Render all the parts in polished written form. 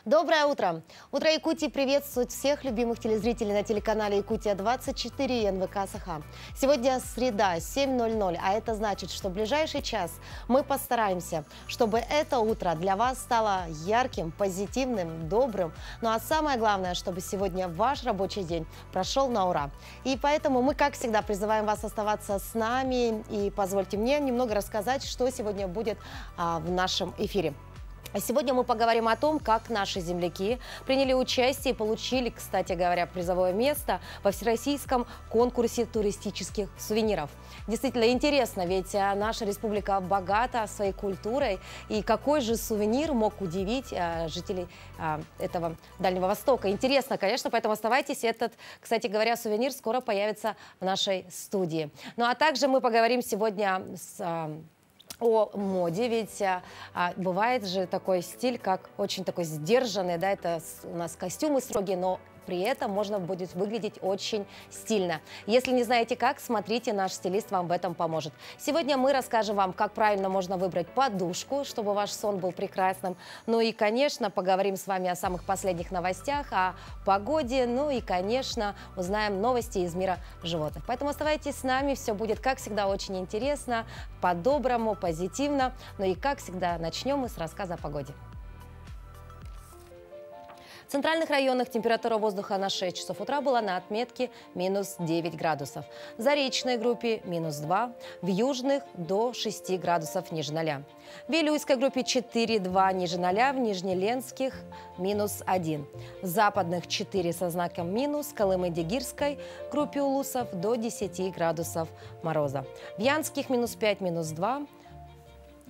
Доброе утро! Утро Якутии приветствует всех любимых телезрителей на телеканале Якутия-24 и НВК Саха. Сегодня среда, 7:00, а это значит, что в ближайший час мы постараемся, чтобы это утро для вас стало ярким, позитивным, добрым. Ну а самое главное, чтобы сегодня ваш рабочий день прошел на ура. И поэтому мы, как всегда, призываем вас оставаться с нами. И позвольте мне немного рассказать, что сегодня будет в нашем эфире. А сегодня мы поговорим о том, как наши земляки приняли участие и получили, кстати говоря, призовое место во всероссийском конкурсе туристических сувениров. Действительно интересно, ведь наша республика богата своей культурой. И какой же сувенир мог удивить жителей этого Дальнего Востока? Интересно, конечно, поэтому оставайтесь. Этот, кстати говоря, сувенир скоро появится в нашей студии. Ну а также мы поговорим сегодня о моде, ведь бывает же такой стиль, как очень такой сдержанный, да, это у нас костюмы строгие, но при этом можно будет выглядеть очень стильно. Если не знаете как, смотрите, наш стилист вам в этом поможет. Сегодня мы расскажем вам, как правильно можно выбрать подушку, чтобы ваш сон был прекрасным. Ну и, конечно, поговорим с вами о самых последних новостях, о погоде, ну и, конечно, узнаем новости из мира животных. Поэтому оставайтесь с нами, все будет, как всегда, очень интересно, по-доброму, позитивно. Ну и, как всегда, начнем мы с рассказа о погоде. В центральных районах температура воздуха на 6 часов утра была на отметке минус 9 градусов. В заречной группе минус 2, в южных до 6 градусов ниже 0. В Вилюйской группе 4,2 ниже 0, в Нижнеленских минус 1. В западных 4 со знаком минус, в Колымы-Дегирской группе улусов до 10 градусов мороза. В Янских минус 5, минус 2.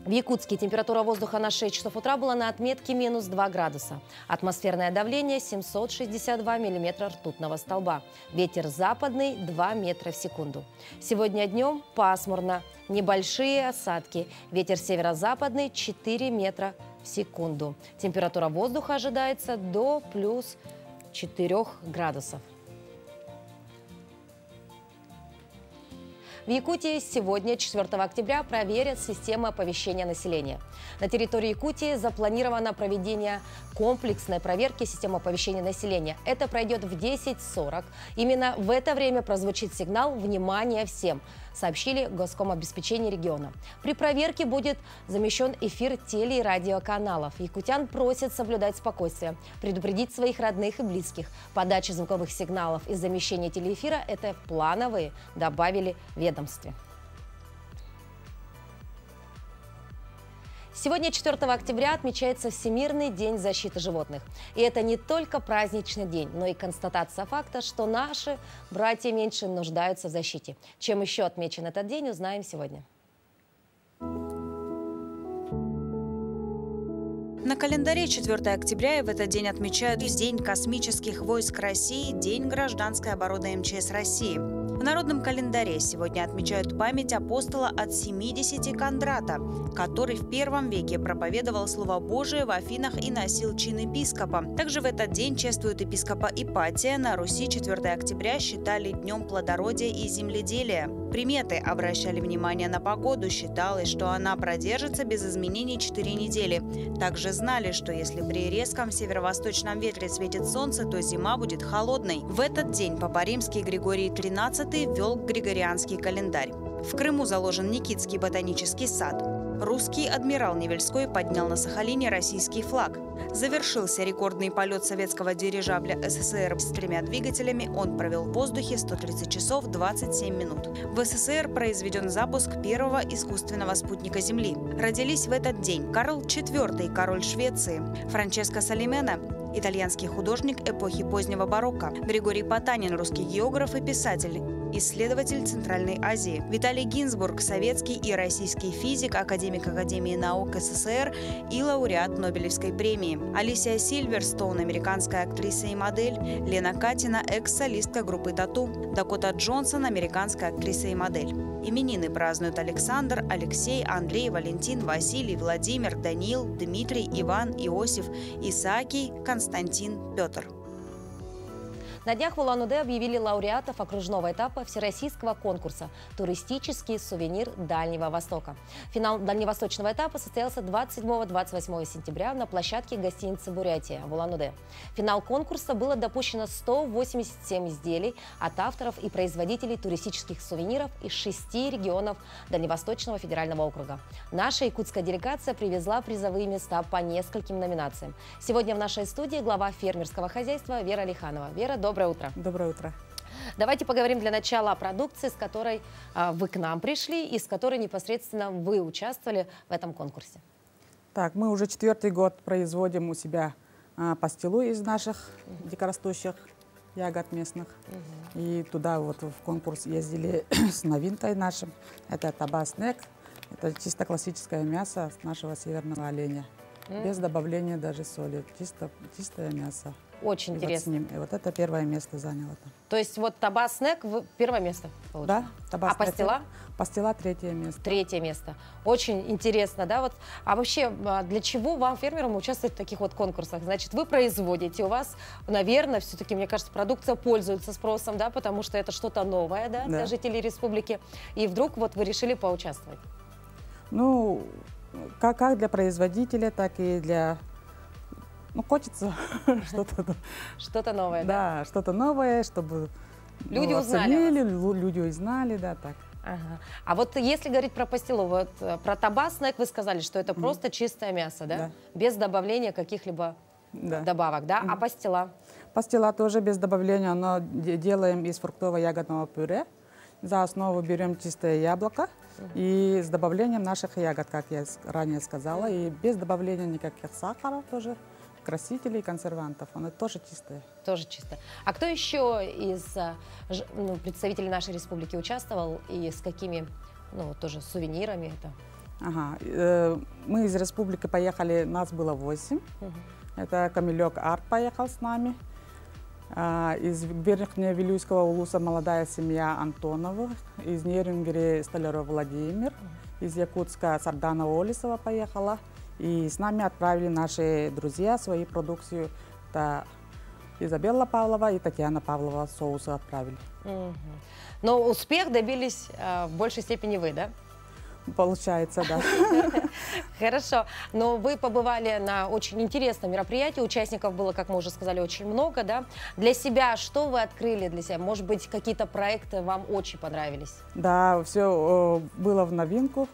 В Якутске температура воздуха на 6 часов утра была на отметке минус 2 градуса. Атмосферное давление 762 миллиметра ртутного столба. Ветер западный 2 метра в секунду. Сегодня днем пасмурно, небольшие осадки. Ветер северо-западный 4 метра в секунду. Температура воздуха ожидается до плюс 4 градусов. В Якутии сегодня, 4 октября, проверят систему оповещения населения. На территории Якутии запланировано проведение комплексной проверки системы оповещения населения. Это пройдет в 10:40. Именно в это время прозвучит сигнал «Внимание всем», сообщили Госкомобеспечение региона. При проверке будет замещен эфир теле- и радиоканалов. Якутян просят соблюдать спокойствие, предупредить своих родных и близких. Подача звуковых сигналов и замещение телеэфира – это плановые, добавили в ведомстве. Сегодня, 4 октября, отмечается Всемирный день защиты животных. И это не только праздничный день, но и констатация факта, что наши братья меньше нуждаются в защите. Чем еще отмечен этот день, узнаем сегодня. На календаре 4 октября и в этот день отмечают День космических войск России, День гражданской обороны МЧС России. В народном календаре сегодня отмечают память апостола от 70 Кондрата, который в первом веке проповедовал Слово Божие в Афинах и носил чин епископа. Также в этот день чествуют епископа Ипатия. На Руси 4 октября считали днем плодородия и земледелия. Приметы обращали внимание на погоду. Считалось, что она продержится без изменений 4 недели. Также знали, что если при резком северо-восточном ветре светит солнце, то зима будет холодной. В этот день Папа Римский Григорий XIII ввел григорианский календарь. В Крыму заложен Никитский ботанический сад. Русский адмирал Невельской поднял на Сахалине российский флаг. Завершился рекордный полет советского дирижабля СССР с 3 двигателями. Он провел в воздухе 130 часов 27 минут. В СССР произведен запуск первого искусственного спутника Земли. Родились в этот день Карл IV, король Швеции, Франческо Салимена, итальянский художник эпохи позднего барокко, Григорий Потанин, русский географ и писатель, исследователь Центральной Азии, Виталий Гинзбург, советский и российский физик, академик Академии наук СССР и лауреат Нобелевской премии, Алисия Сильверстоун, американская актриса и модель, Лена Катина, экс-солистка группы Тату, Дакота Джонсон, американская актриса и модель. Именины празднуют Александр, Алексей, Андрей, Валентин, Василий, Владимир, Даниил, Дмитрий, Иван, Иосиф, Исаакий, Константин, Петр. На днях в Улан-Удэ объявили лауреатов окружного этапа всероссийского конкурса «Туристический сувенир Дальнего Востока». Финал дальневосточного этапа состоялся 27-28 сентября на площадке гостиницы «Бурятия» в Улан-Удэ. В финал конкурса было допущено 187 изделий от авторов и производителей туристических сувениров из 6 регионов Дальневосточного федерального округа. Наша якутская делегация привезла призовые места по нескольким номинациям. Сегодня в нашей студии глава фермерского хозяйства Вера Лиханова. Вера, доброе утро. Доброе утро. Давайте поговорим для начала о продукции, с которой вы к нам пришли и с которой непосредственно вы участвовали в этом конкурсе. Так, мы уже 4-й год производим у себя пастилу из наших дикорастущих ягод местных. И туда вот в конкурс ездили с новинкой нашим. Это табаснек. Это чисто классическое мясо с нашего северного оленя. Без добавления даже соли. Чистое мясо. Очень интересно. И вот это первое место заняло там. То есть вот табаснек первое место получил? Да, табаснек. А пастила? Пастила 3-е место. 3-е место. Очень интересно, да? Вот, а вообще, для чего вам, фермерам, участвовать в таких вот конкурсах? Значит, вы производите, у вас, наверное, все-таки, мне кажется, продукция пользуется спросом, да, потому что это что-то новое, да, для жителей республики. И вдруг вот вы решили поучаствовать. Ну, как для производителя, так и для... Ну, хочется что-то новое, да? Да, что-то новое, чтобы люди узнали. Люди узнали, да, так. Ага. А вот если говорить про пастилу, вот про табаснек вы сказали, что это просто чистое мясо, да? Да. Без добавления каких-либо добавок, да? А пастила? Пастила тоже без добавления, но делаем из фруктово-ягодного пюре. За основу берем чистое яблоко и с добавлением наших ягод, как я ранее сказала, и без добавления никаких сахара тоже, красителей, консервантов. Оно тоже чистое. Тоже чистое. А кто еще из представителей нашей республики участвовал и с какими, тоже сувенирами это? Ага. Мы из республики поехали, нас было 8. Это Камилек Арт поехал с нами. Из Верхневилюйского улуса молодая семья Антонова, из Нерюнгери Столяров Владимир, из Якутска Сарданова Олесова поехала. И с нами отправили наши друзья свою продукцию. Это Изабелла Павлова и Татьяна Павлова соусы отправили. Но успех добились в большей степени вы, да? Получается, да. Хорошо. Но вы побывали на очень интересном мероприятии. Участников было, как мы уже сказали, очень много, да? Для себя что вы открыли для себя? Может быть, какие-то проекты вам очень понравились? Да, все было в новинку.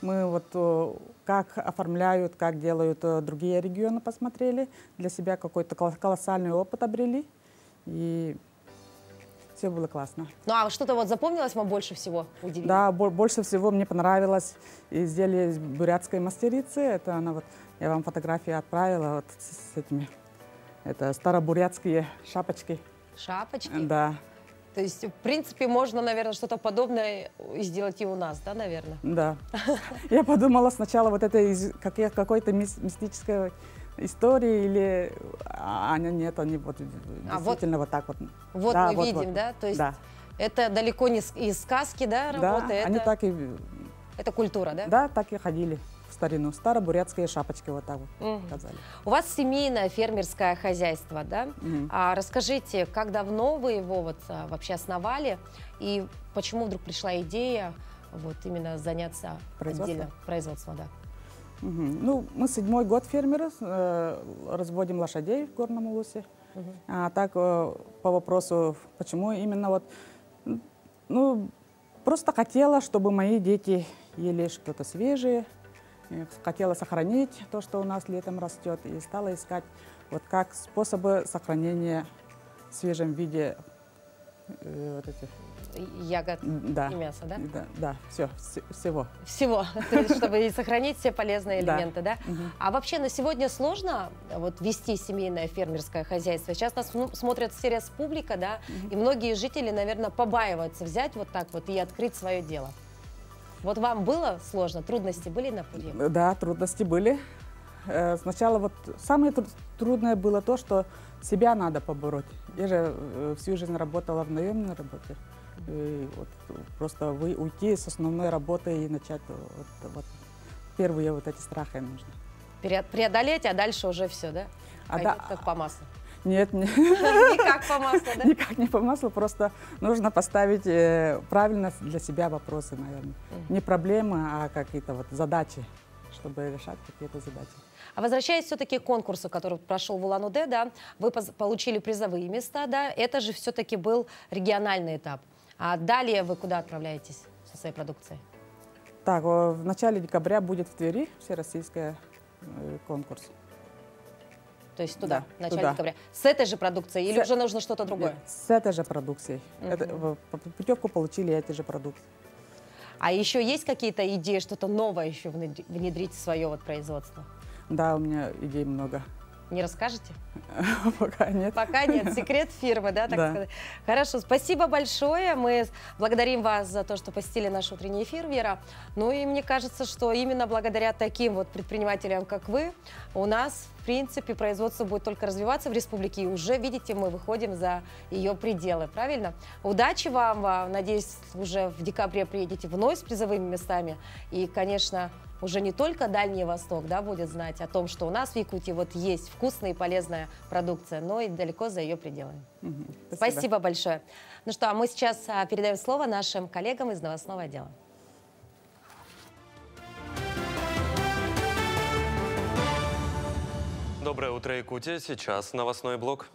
Мы вот как оформляют, как делают другие регионы, посмотрели. Для себя какой-то колоссальный опыт обрели. И все было классно. Ну а что-то вот запомнилось вам больше всего? Удивило? Да, больше всего мне понравилось изделие из бурятской мастерицы. Это она вот, я вам фотографии отправила вот с этими, это старобурятские шапочки. Шапочки? Да. То есть, в принципе, можно, наверное, что-то подобное сделать и у нас, да, наверное? Да. Я подумала сначала, вот это из какой-то мистической истории или... нет, они вот действительно вот так вот. Вот да, мы видим, да? То есть это далеко не из сказки, да, работа? Да, они так и... Это культура, да? Да, так и ходили в старину. Старобурятские шапочки вот так вот сказали. У вас семейное фермерское хозяйство, да? А расскажите, как давно вы его вот вообще основали и почему вдруг пришла идея вот именно заняться отдельно производством, да? Ну, мы 7-й год фермеры, разводим лошадей в Горном Улусе. А так, по вопросу, почему именно вот, ну, просто хотела, чтобы мои дети ели что-то свежее, хотела сохранить то, что у нас летом растет, и стала искать вот как способы сохранения в свежем виде вот этих ягод и мяса, да? Да, всего. Всего, то есть, чтобы сохранить все полезные элементы, да? А вообще на сегодня сложно вот вести семейное фермерское хозяйство? Сейчас нас смотрят все республика, да? И многие жители, наверное, побаиваются взять вот так вот и открыть свое дело. Вот вам было сложно? Трудности были на пути? Да, трудности были. Сначала вот самое трудное было то, что себя надо побороть. Я же всю жизнь работала в наемной работе. И вот просто уйти с основной работы и начать вот первые вот эти страхи нужно. Преодолеть, а дальше уже все, да? Пойдет как по маслу. Нет, не. Никак по маслу, да? Никак не по маслу, просто нужно поставить правильно для себя вопросы, наверное. Не проблемы, а какие-то вот задачи, чтобы решать какие-то задачи. А возвращаясь все-таки к конкурсу, который прошел в Улан-Удэ, да, вы получили призовые места, да, это же все-таки был региональный этап. А далее вы куда отправляетесь со своей продукцией? Так, в начале декабря будет в Твери всероссийский конкурс. То есть туда, Да, в начале туда. декабря. С этой же продукцией или уже нужно что-то другое? С этой же продукцией. Путевку получили эти же продукты. А еще есть какие-то идеи, что-то новое еще внедрить в свое вот производство? Да, у меня идей много. Не расскажете? Пока нет. Пока нет. Секрет фирмы, да, так Да. сказать. Хорошо, спасибо большое. Мы благодарим вас за то, что посетили наш утренний эфир, Вера. Ну и мне кажется, что именно благодаря таким вот предпринимателям, как вы, у нас, в принципе, производство будет только развиваться в республике. И уже, видите, мы выходим за ее пределы, правильно? Удачи вам. Надеюсь, уже в декабре приедете вновь с призовыми местами. И, конечно, уже не только Дальний Восток, да, будет знать о том, что у нас в Якутии вот есть вкусная и полезная продукция, но и далеко за ее пределами. Спасибо большое. Ну что, а мы сейчас передаем слово нашим коллегам из новостного отдела. Доброе утро, Якутия. Сейчас новостной блок.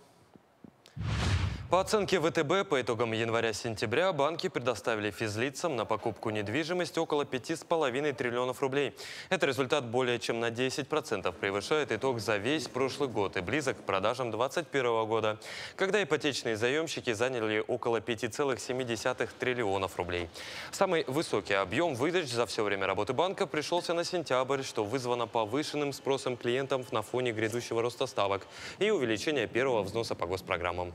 По оценке ВТБ, по итогам января-сентября банки предоставили физлицам на покупку недвижимости около 5,5 триллионов рублей. Это результат более чем на 10% превышает итог за весь прошлый год и близок к продажам 2021 года, когда ипотечные заемщики заняли около 5,7 триллионов рублей. Самый высокий объем выдач за все время работы банка пришелся на сентябрь, что вызвано повышенным спросом клиентов на фоне грядущего роста ставок и увеличения первого взноса по госпрограммам.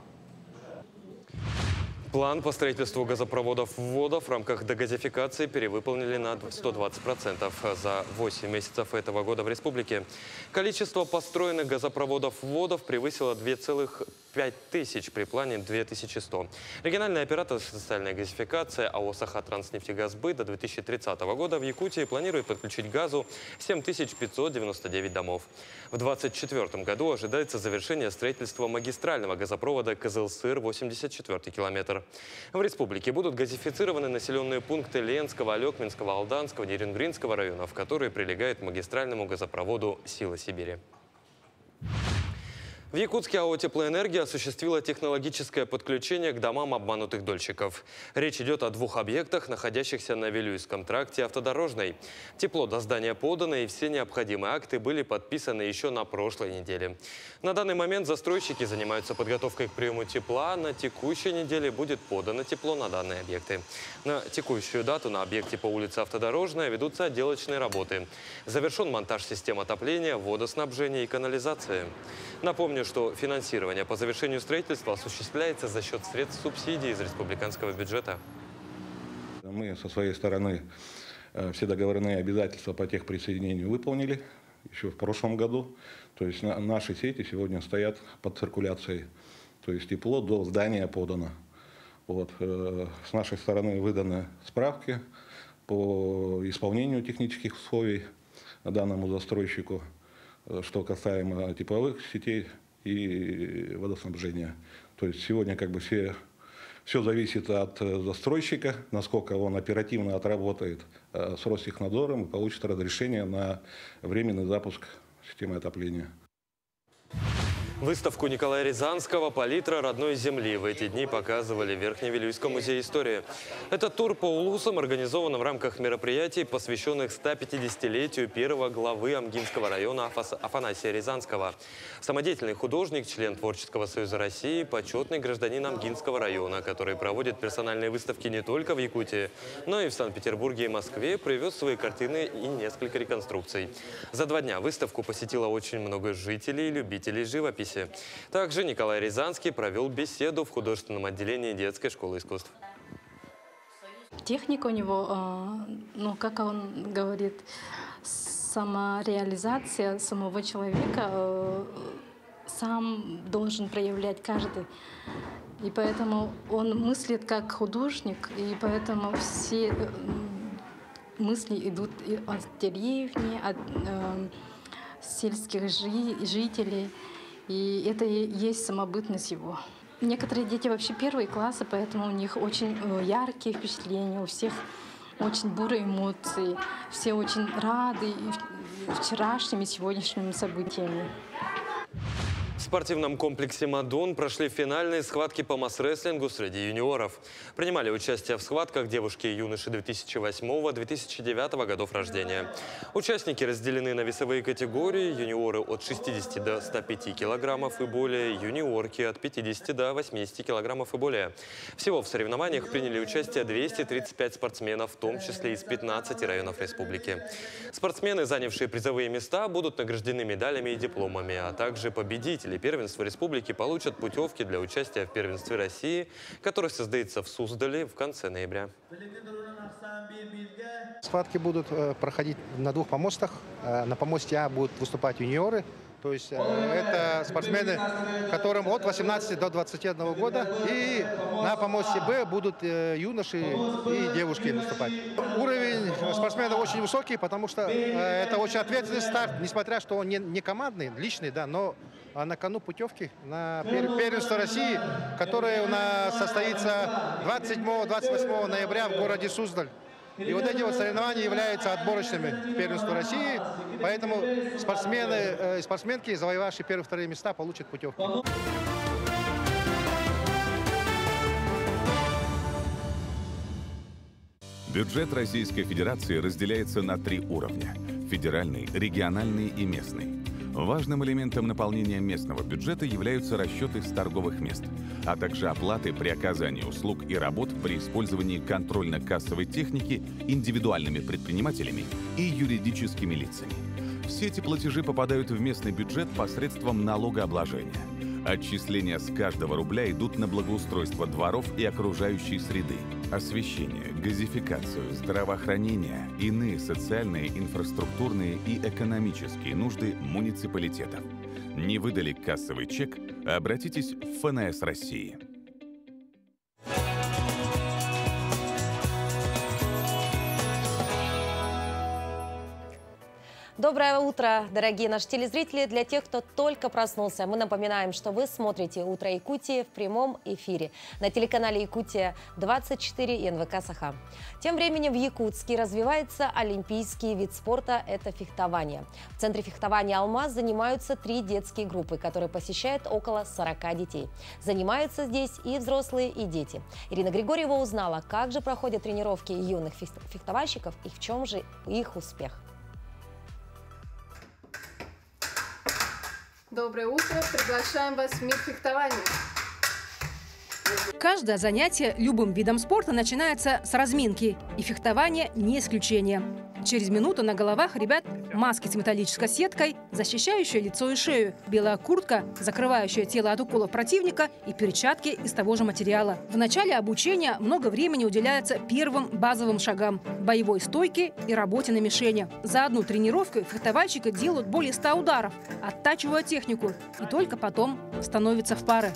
План по строительству газопроводов-вводов в рамках дегазификации перевыполнили на 120% за 8 месяцев этого года в республике. Количество построенных газопроводов-вводов превысило 2,5 тысяч при плане 2100. Региональный оператор социальной газификации АО «Сахатранснефтегазбыт» до 2030 года в Якутии планирует подключить к газу 7599 домов. В 2024 году ожидается завершение строительства магистрального газопровода Кызылсыр-84 километр. В республике будут газифицированы населенные пункты Ленского, Алекминского, Алданского, Нерингринского районов, которые прилегают к магистральному газопроводу «Сила Сибири». В Якутске АО «Теплоэнергия» осуществила технологическое подключение к домам обманутых дольщиков. Речь идет о 2 объектах, находящихся на Вилюйском тракте Автодорожной. Тепло до здания подано, и все необходимые акты были подписаны еще на прошлой неделе. На данный момент застройщики занимаются подготовкой к приему тепла. На текущей неделе будет подано тепло на данные объекты. На текущую дату на объекте по улице Автодорожная ведутся отделочные работы. Завершен монтаж систем отопления, водоснабжения и канализации. Напомню, что финансирование по завершению строительства осуществляется за счет средств субсидий из республиканского бюджета. Мы со своей стороны все договорные обязательства по техприсоединению выполнили еще в прошлом году. То есть наши сети сегодня стоят под циркуляцией. То есть тепло до здания подано. Вот. С нашей стороны выданы справки по исполнению технических условий данному застройщику, что касаемо тепловых сетей и водоснабжения. То есть сегодня как бы все зависит от застройщика, насколько он оперативно отработает с Ростехнадзором и получит разрешение на временный запуск системы отопления. Выставку Николая Рязанского «Палитра родной земли» в эти дни показывали в Верхневилюйском музее истории. Этот тур по улусам организован в рамках мероприятий, посвященных 150-летию первого главы Амгинского района Афанасия Рязанского. Самодеятельный художник, член Творческого союза России, почетный гражданин Амгинского района, который проводит персональные выставки не только в Якутии, но и в Санкт-Петербурге и Москве, привез свои картины и несколько реконструкций. За 2 дня выставку посетило очень много жителей и любителей живописи. Также Николай Рязанский провел беседу в художественном отделении детской школы искусств. Техника у него, ну, как он говорит, самореализация самого человека сам должен проявлять каждый. И поэтому он мыслит как художник, и поэтому все мысли идут от деревни, от сельских жителей. И это и есть самобытность его. Некоторые дети вообще первые классы, поэтому у них очень яркие впечатления, у всех очень бурые эмоции. Все очень рады вчерашними и сегодняшними событиями. В спортивном комплексе «Мадон» прошли финальные схватки по масс-рестлингу среди юниоров. Принимали участие в схватках девушки и юноши 2008-2009 годов рождения. Участники разделены на весовые категории: юниоры от 60 до 105 килограммов и более, юниорки от 50 до 80 килограммов и более. Всего в соревнованиях приняли участие 235 спортсменов, в том числе из 15 районов республики. Спортсмены, занявшие призовые места, будут награждены медалями и дипломами, а также победители первенства республики получат путевки для участия в первенстве России, которое состоится в Суздале в конце ноября. Схватки будут проходить на двух помостах. На помосте А будут выступать юниоры. То есть это спортсмены, которым от 18 до 21 года. И на помосте Б будут юноши и девушки выступать. Уровень спортсменов очень высокий, потому что это очень ответственный старт, несмотря что он не командный, личный, да, но на кону путевки на первенство России, которое у нас состоится 27-28 ноября в городе Суздаль. И вот эти вот соревнования являются отборочными к первенству России, поэтому спортсмены и спортсменки, завоевавшие первые и вторые места, получат путевки. Бюджет Российской Федерации разделяется на 3 уровня – федеральный, региональный и местный. Важным элементом наполнения местного бюджета являются расчеты с торговых мест, а также оплаты при оказании услуг и работ при использовании контрольно-кассовой техники индивидуальными предпринимателями и юридическими лицами. Все эти платежи попадают в местный бюджет посредством налогообложения. Отчисления с каждого рубля идут на благоустройство дворов и окружающей среды, освещение, газификацию, здравоохранение, иные социальные, инфраструктурные и экономические нужды муниципалитетов. Не выдали кассовый чек? Обратитесь в ФНС России. Доброе утро, дорогие наши телезрители. Для тех, кто только проснулся, мы напоминаем, что вы смотрите «Утро Якутии» в прямом эфире на телеканале «Якутия-24» и НВК «Саха». Тем временем в Якутске развивается олимпийский вид спорта – это фехтование. В центре фехтования «Алмаз» занимаются 3 детские группы, которые посещают около 40 детей. Занимаются здесь и взрослые, и дети. Ирина Григорьева узнала, как же проходят тренировки юных фехтовальщиков и в чем же их успех. Доброе утро! Приглашаем вас в мир фехтования. Каждое занятие любым видом спорта начинается с разминки, и фехтование не исключение. Через минуту на головах ребят маски с металлической сеткой, защищающие лицо и шею, белая куртка, закрывающая тело от уколов противника, и перчатки из того же материала. В начале обучения много времени уделяется первым базовым шагам – боевой стойке и работе на мишени. За одну тренировку фехтовальщики делают более 100 ударов, оттачивая технику, и только потом становятся в пары.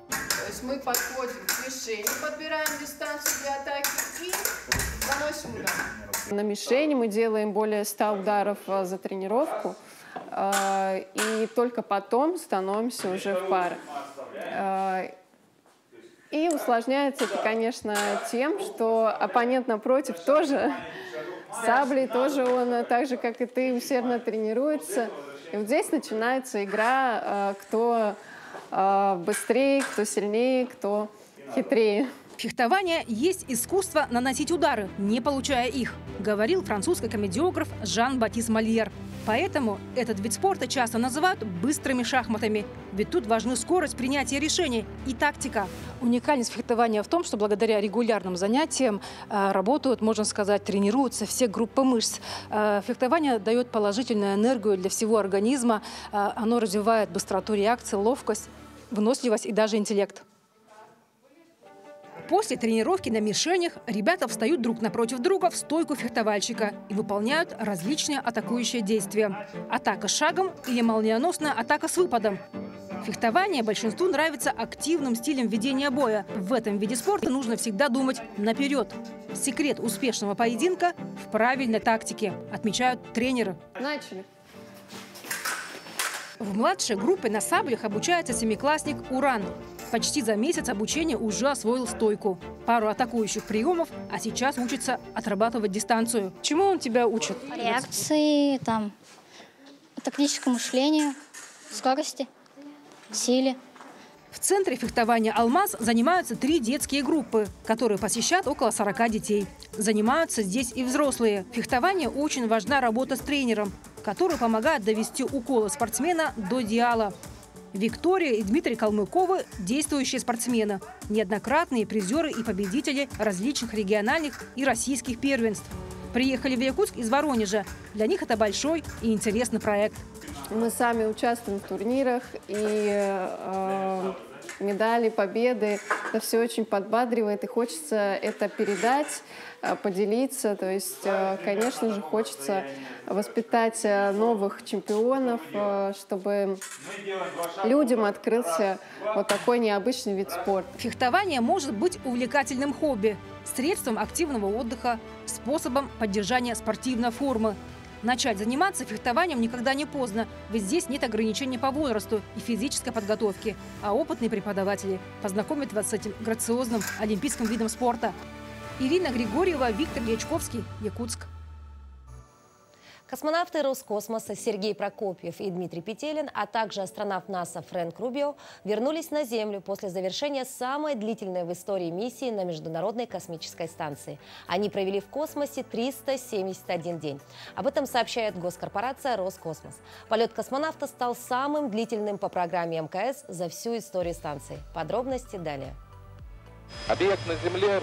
То есть мы подходим к мишени, подбираем дистанцию для атаки и наносим удар. На мишени мы делаем более 100 ударов за тренировку, и только потом становимся уже в пары. И усложняется это, конечно, тем, что оппонент напротив тоже саблей, тоже он, так же, как и ты, усердно тренируется. И вот здесь начинается игра, кто быстрее, кто сильнее, кто хитрее. Фехтование есть искусство наносить удары, не получая их, говорил французский комедиограф Жан-Батист Мольер. Поэтому этот вид спорта часто называют быстрыми шахматами, ведь тут важны скорость принятия решений и тактика. Уникальность фехтования в том, что благодаря регулярным занятиям работают, можно сказать, тренируются все группы мышц. Фехтование дает положительную энергию для всего организма, оно развивает быстроту реакции, ловкость, выносливость и даже интеллект. После тренировки на мишенях ребята встают друг напротив друга в стойку фехтовальщика и выполняют различные атакующие действия. Атака шагом или молниеносная атака с выпадом. Фехтование большинству нравится активным стилем ведения боя. В этом виде спорта нужно всегда думать наперед. Секрет успешного поединка в правильной тактике, отмечают тренеры. Начали. В младшей группе на саблях обучается семиклассник Уран. Почти за месяц обучения уже освоил стойку. Пару атакующих приемов, а сейчас учится отрабатывать дистанцию. Чему он тебя учит? Реакции, тактическому мышлению, скорости, силе. В центре фехтования «Алмаз» занимаются 3 детские группы, которые посещают около 40 детей. Занимаются здесь и взрослые. В фехтовании очень важна работа с тренером, который помогает довести уколы спортсмена до идеала. Виктория и Дмитрий Калмыковы – действующие спортсмены, неоднократные призеры и победители различных региональных и российских первенств. Приехали в Якутск из Воронежа. Для них это большой и интересный проект. Мы сами участвуем в турнирах, и медали, победы, это все очень подбадривает, и хочется это передать, поделиться. То есть, конечно же, хочется воспитать новых чемпионов, чтобы людям открылся вот такой необычный вид спорта. Фехтование может быть увлекательным хобби, средством активного отдыха, способом поддержания спортивной формы. Начать заниматься фехтованием никогда не поздно, ведь здесь нет ограничений по возрасту и физической подготовки, а опытные преподаватели познакомят вас с этим грациозным олимпийским видом спорта. Ирина Григорьева, Виктор Ячковский, Якутск. Космонавты Роскосмоса Сергей Прокопьев и Дмитрий Петелин, а также астронавт НАСА Фрэнк Рубио вернулись на Землю после завершения самой длительной в истории миссии на Международной космической станции. Они провели в космосе 371 день. Об этом сообщает госкорпорация Роскосмос. Полет космонавта стал самым длительным по программе МКС за всю историю станции. Подробности далее. Объект на Земле.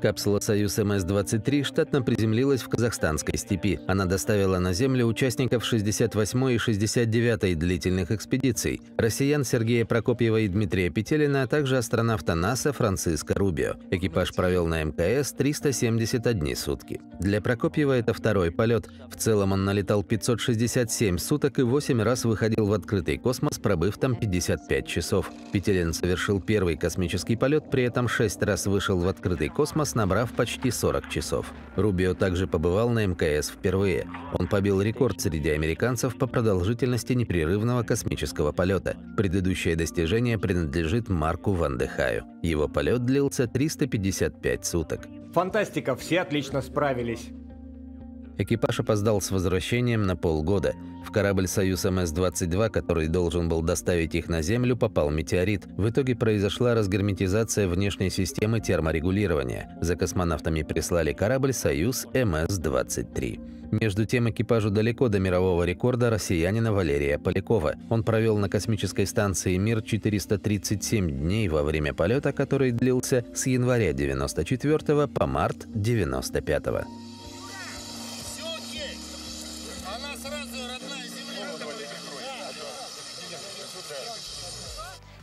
Капсула «Союз МС-23» штатно приземлилась в казахстанской степи. Она доставила на Землю участников 68-й и 69-й длительных экспедиций, россиян Сергея Прокопьева и Дмитрия Петелина, а также астронавта НАСА Франциско Рубио. Экипаж провел на МКС 371 сутки. Для Прокопьева это второй полет. В целом он налетал 567 суток и 8 раз выходил в открытый космос, пробыв там 55 часов. Петелин совершил первый космический полет, при этом 6 раз вышел в открытый космос, набрав почти 40 часов. Рубио также побывал на МКС впервые. Он побил рекорд среди американцев по продолжительности непрерывного космического полета. Предыдущее достижение принадлежит Марку Ван де Хаю. Его полет длился 355 суток. Фантастика, все отлично справились. Экипаж опоздал с возвращением на полгода. В корабль «Союз МС-22», который должен был доставить их на Землю, попал метеорит. В итоге произошла разгерметизация внешней системы терморегулирования. За космонавтами прислали корабль «Союз МС-23». Между тем, экипажу далеко до мирового рекорда россиянина Валерия Полякова. Он провел на космической станции «Мир» 437 дней во время полета, который длился с января 94 по март 95.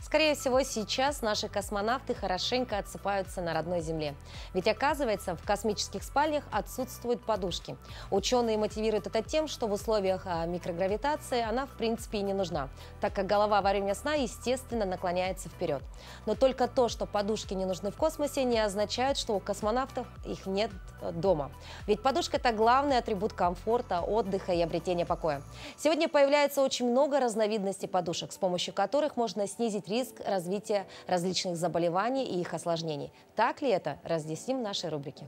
Скорее всего, сейчас наши космонавты хорошенько отсыпаются на родной Земле. Ведь, оказывается, в космических спальнях отсутствуют подушки. Ученые мотивируют это тем, что в условиях микрогравитации она, в принципе, и не нужна, так как голова во время сна, естественно, наклоняется вперед. Но только то, что подушки не нужны в космосе, не означает, что у космонавтов их нет дома. Ведь подушка – это главный атрибут комфорта, отдыха и обретения покоя. Сегодня появляется очень много разновидностей подушек, с помощью которых можно снизить риск развития различных заболеваний и их осложнений. Так ли это? Разъясним в нашей рубрике.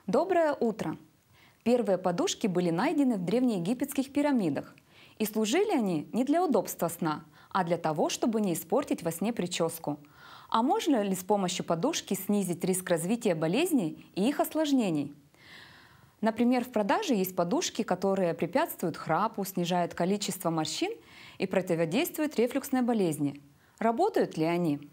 Доброе утро! Первые подушки были найдены в древнеегипетских пирамидах. И служили они не для удобства сна, а для того, чтобы не испортить во сне прическу. А можно ли с помощью подушки снизить риск развития болезней и их осложнений? Например, в продаже есть подушки, которые препятствуют храпу, снижают количество морщин и противодействуют рефлюксной болезни. Работают ли они?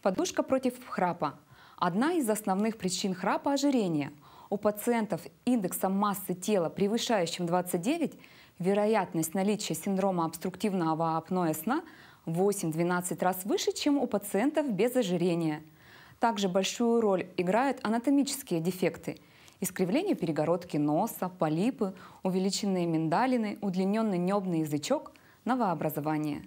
Подушка против храпа – одна из основных причин храпа – ожирение. У пациентов индексом массы тела, превышающим 29, вероятность наличия синдрома обструктивного апноэ сна 8-12 раз выше, чем у пациентов без ожирения. Также большую роль играют анатомические дефекты – искривление перегородки носа, полипы, увеличенные миндалины, удлиненный небный язычок, новообразование.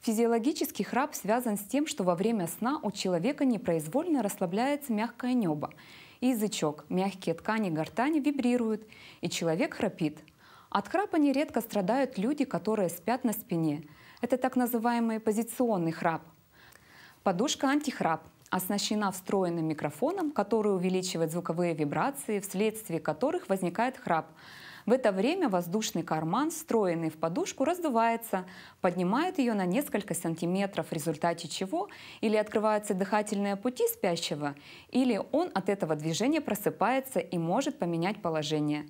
Физиологический храп связан с тем, что во время сна у человека непроизвольно расслабляется мягкое небо, и язычок, мягкие ткани гортани вибрируют, и человек храпит. От храпа нередко страдают люди, которые спят на спине. Это так называемый позиционный храп. Подушка антихрап оснащена встроенным микрофоном, который увеличивает звуковые вибрации, вследствие которых возникает храп. В это время воздушный карман, встроенный в подушку, раздувается, поднимает ее на несколько сантиметров, в результате чего или открываются дыхательные пути спящего, или он от этого движения просыпается и может поменять положение.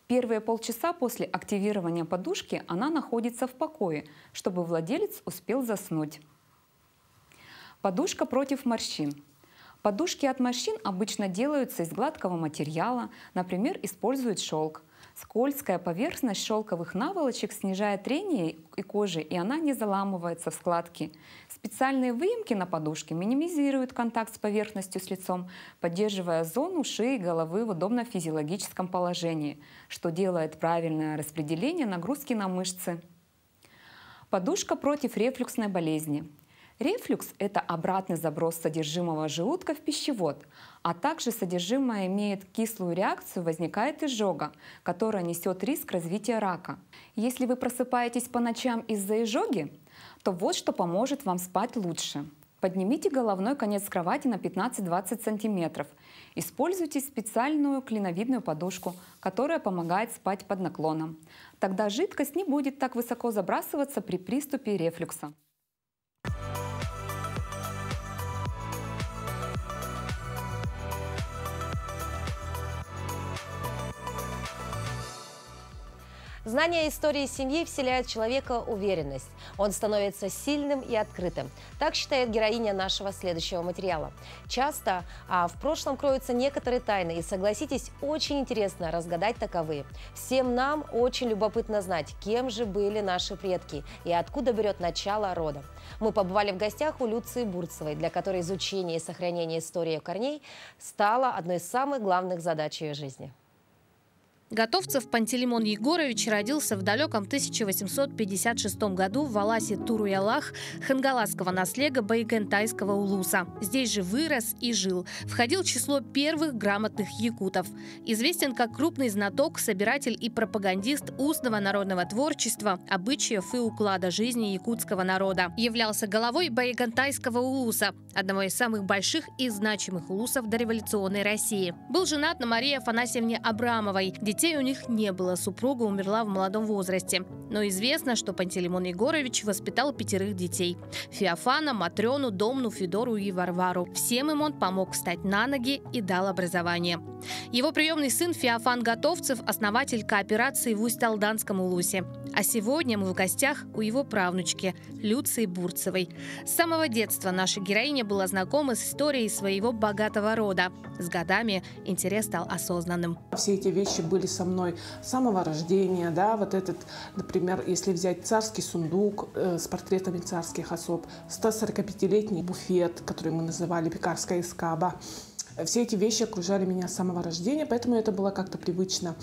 Первые полчаса после активирования подушки она находится в покое, чтобы владелец успел заснуть. Подушка против морщин. Подушки от морщин обычно делаются из гладкого материала, например, используют шелк. Скользкая поверхность шелковых наволочек снижает трение и кожи, и она не заламывается в складки. Специальные выемки на подушке минимизируют контакт с поверхностью с лицом, поддерживая зону шеи и головы в удобном физиологическом положении, что делает правильное распределение нагрузки на мышцы. Подушка против рефлюксной болезни. Рефлюкс – это обратный заброс содержимого желудка в пищевод, а также содержимое имеет кислую реакцию, возникает изжога, которая несет риск развития рака. Если вы просыпаетесь по ночам из-за изжоги, то вот что поможет вам спать лучше. Поднимите головной конец кровати на 15-20 см. Используйте специальную клиновидную подушку, которая помогает спать под наклоном. Тогда жидкость не будет так высоко забрасываться при приступе рефлюкса. Знание истории семьи вселяет в человека уверенность. Он становится сильным и открытым. Так считает героиня нашего следующего материала. Часто в прошлом кроются некоторые тайны, и, согласитесь, очень интересно разгадать таковые. Всем нам очень любопытно знать, кем же были наши предки и откуда берет начало рода. Мы побывали в гостях у Люции Бурцевой, для которой изучение и сохранение истории ее корней стало одной из самых главных задач ее жизни. Готовцев Пантелеймон Егорович родился в далеком 1856 году в Валасе Туруялах хангаласского наслега Байгентайского улуса. Здесь же вырос и жил. Входил в число первых грамотных якутов. Известен как крупный знаток, собиратель и пропагандист устного народного творчества, обычаев и уклада жизни якутского народа. Являлся главой Байгентайского улуса, одного из самых больших и значимых улусов дореволюционной России. Был женат на Марии Афанасьевне Абрамовой. Детей у них не было, супруга умерла в молодом возрасте. Но известно, что Пантелеймон Егорович воспитал 5 детей – Феофана, Матрёну, Домну, Федору и Варвару. Всем им он помог встать на ноги и дал образование. Его приемный сын Феофан Готовцев – основатель кооперации в Усть-Алданском улусе. А сегодня мы в гостях у его правнучки Люции Бурцевой. С самого детства наша героиня была знакома с историей своего богатого рода. С годами интерес стал осознанным. Все эти вещи были со мной с самого рождения. Да? Вот этот, например, если взять царский сундук с портретами царских особ, 145-летний буфет, который мы называли пекарская эскаба. Все эти вещи окружали меня с самого рождения, поэтому это было как-то привычно.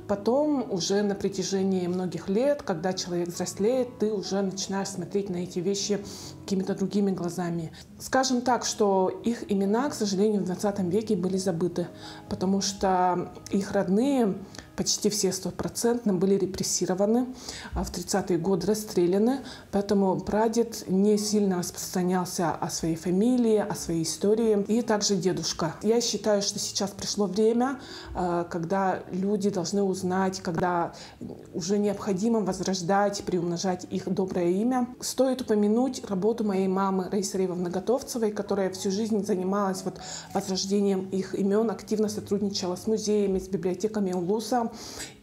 Потом уже на протяжении многих лет, когда человек взрослеет, ты уже начинаешь смотреть на эти вещи какими-то другими глазами. Скажем так, что их имена, к сожалению, в 20 веке были забыты, потому что их родные, почти все 100%, были репрессированы, в 30-е годы расстреляны, поэтому прадед не сильно распространялся о своей фамилии, о своей истории, и также дедушка. Я считаю, что сейчас пришло время, когда люди должны узнать, когда уже необходимо возрождать, приумножать их доброе имя. Стоит упомянуть работу моей мамы Раисы Рейвовны Готовцевой, которая всю жизнь занималась возрождением их имен, активно сотрудничала с музеями, с библиотеками улуса.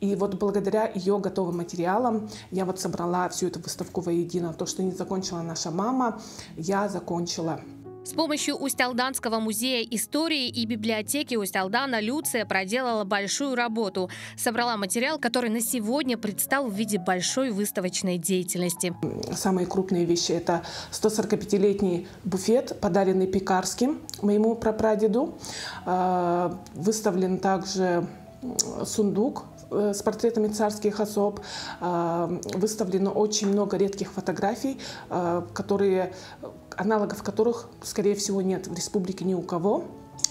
И вот благодаря ее готовым материалам я собрала всю эту выставку воедино. То, что не закончила наша мама, я закончила. С помощью Усть-Алданского музея истории и библиотеки Усть-Алдана Люция проделала большую работу. Собрала материал, который на сегодня предстал в виде большой выставочной деятельности. Самые крупные вещи – это 145-летний буфет, подаренный Пекарским, моему прапрадеду. Выставлен также сундук с портретами царских особ. Выставлено очень много редких фотографий, аналогов которых, скорее всего, нет в республике ни у кого,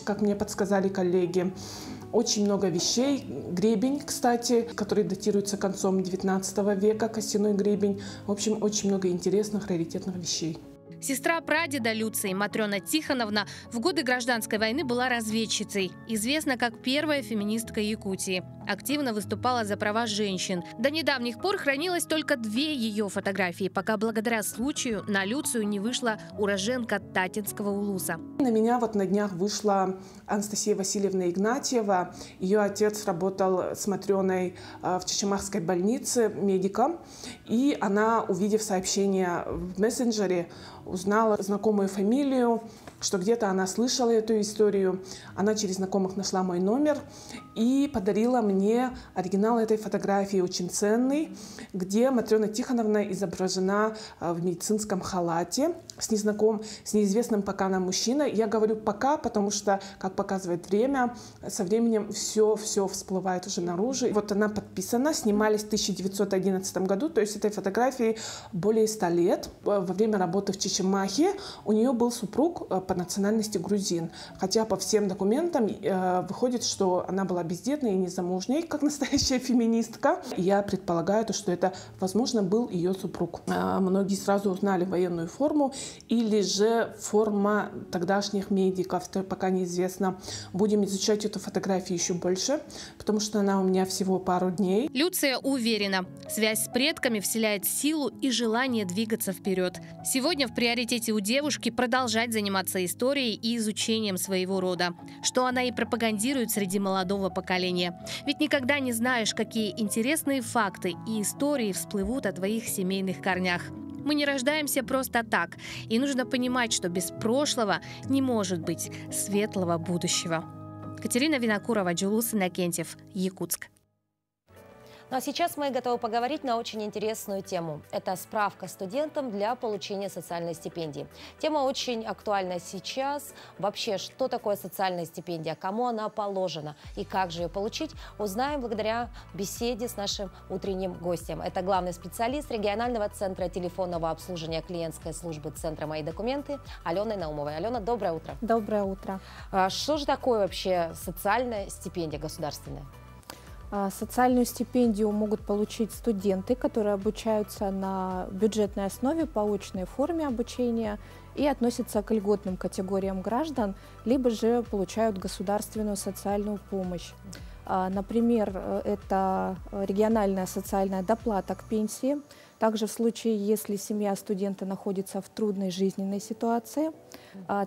как мне подсказали коллеги. Очень много вещей. Гребень, кстати, который датируется концом XIX века, костяной гребень. В общем, очень много интересных, раритетных вещей. Сестра прадеда Люции, Матрена Тихоновна, в годы гражданской войны была разведчицей. Известна как первая феминистка Якутии. Активно выступала за права женщин. До недавних пор хранилось только 2 ее фотографии, пока благодаря случаю на Люцию не вышла уроженка Татинского улуса. На меня вот на днях вышла Анастасия Васильевна Игнатьева. Ее отец работал с Матреной в Чечемахской больнице медиком. И она, увидев сообщение в мессенджере, узнала знакомую фамилию, что где-то она слышала эту историю. Она через знакомых нашла мой номер и подарила мне оригинал этой фотографии, очень ценный, где Матрена Тихоновна изображена в медицинском халате с неизвестным пока нам мужчиной. Я говорю «пока», потому что, как показывает время, со временем все всплывает уже наружу. Вот она подписана, снимались в 1911 году, то есть этой фотографии более 100 лет. Во время работы в Чечемахе у нее был супруг по национальности грузин, хотя по всем документам выходит, что она была бездетной и незамужней, как настоящая феминистка. Я предполагаю, что это, возможно, был ее супруг. Многие сразу узнали военную форму или же форма тогдашних медиков, то пока неизвестно. Будем изучать эту фотографию еще больше, потому что она у меня всего пару дней. Люция уверена, связь с предками вселяет силу и желание двигаться вперед. Сегодня в приоритете у девушки продолжать заниматься историей и изучением своего рода, что она и пропагандирует среди молодого поколения. Ведь никогда не знаешь, какие интересные факты и истории всплывут о твоих семейных корнях. Мы не рождаемся просто так, и нужно понимать, что без прошлого не может быть светлого будущего. Катерина Винокурова, Джулус Иннокентьев, Якутск. Ну а сейчас мы готовы поговорить на очень интересную тему. Это справка студентам для получения социальной стипендии. Тема очень актуальна сейчас. Вообще, что такое социальная стипендия, кому она положена и как же ее получить, узнаем благодаря беседе с нашим утренним гостем. Это главный специалист регионального центра телефонного обслуживания клиентской службы Центра «Мои документы» Алена Наумовой. Алена, доброе утро. Доброе утро. Что же такое вообще социальная стипендия государственная? Социальную стипендию могут получить студенты, которые обучаются на бюджетной основе по очной форме обучения и относятся к льготным категориям граждан, либо же получают государственную социальную помощь. Например, это региональная социальная доплата к пенсии. Также в случае, если семья студента находится в трудной жизненной ситуации.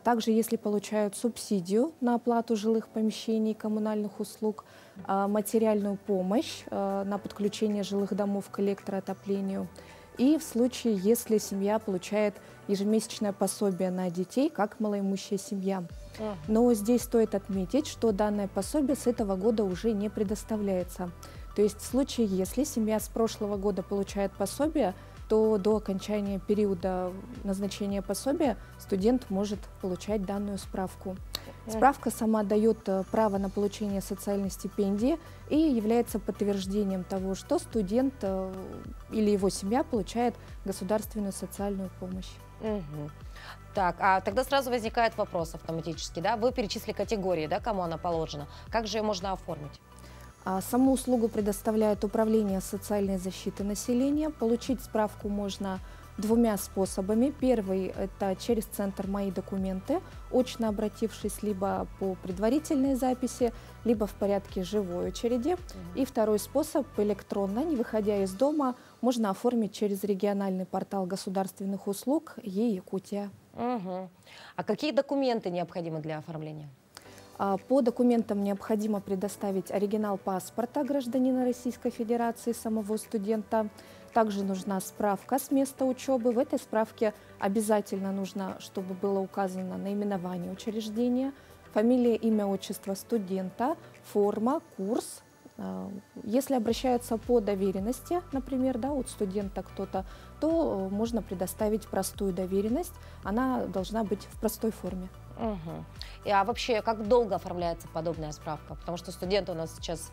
Также, если получают субсидию на оплату жилых помещений и коммунальных услуг, материальную помощь на подключение жилых домов к электроотоплению. И в случае, если семья получает ежемесячное пособие на детей, как малоимущая семья. Но здесь стоит отметить, что данное пособие с этого года уже не предоставляется. То есть в случае, если семья с прошлого года получает пособие, то до окончания периода назначения пособия студент может получать данную справку. Справка сама дает право на получение социальной стипендии и является подтверждением того, что студент или его семья получает государственную социальную помощь. Так, а тогда сразу возникает вопрос автоматически, да? Вы перечислили категории, да, кому она положена. Как же ее можно оформить? Саму услугу предоставляет Управление социальной защиты населения. Получить справку можно 2 способами. Первый – это через центр «Мои документы», очно обратившись либо по предварительной записи, либо в порядке живой очереди. И второй способ – электронно, не выходя из дома, можно оформить через региональный портал государственных услуг Е-Якутия. А какие документы необходимы для оформления? По документам необходимо предоставить оригинал паспорта гражданина Российской Федерации, самого студента. Также нужна справка с места учебы. В этой справке обязательно нужно, чтобы было указано наименование учреждения, фамилия, имя, отчество студента, форма, курс. Если обращаются по доверенности, например, да, от студента кто-то, то можно предоставить простую доверенность. Она должна быть в простой форме. А вообще, как долго оформляется подобная справка? Потому что студенты у нас сейчас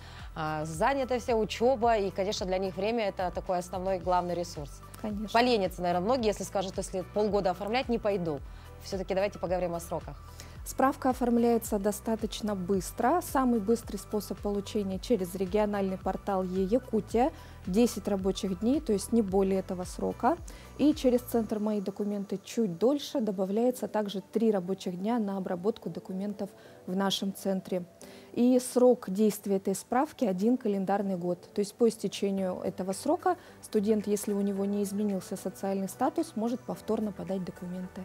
заняты все, учеба, и, конечно, для них время – это такой основной главный ресурс. Конечно. Поленятся, наверное, многие, если скажут, если полгода оформлять, не пойду. Все-таки давайте поговорим о сроках. Справка оформляется достаточно быстро. Самый быстрый способ получения через региональный портал Е-Якутия. 10 рабочих дней, то есть не более этого срока. И через центр «Мои документы» чуть дольше добавляется также 3 рабочих дня на обработку документов в нашем центре. И срок действия этой справки 1 календарный год. То есть по истечению этого срока студент, если у него не изменился социальный статус, может повторно подать документы.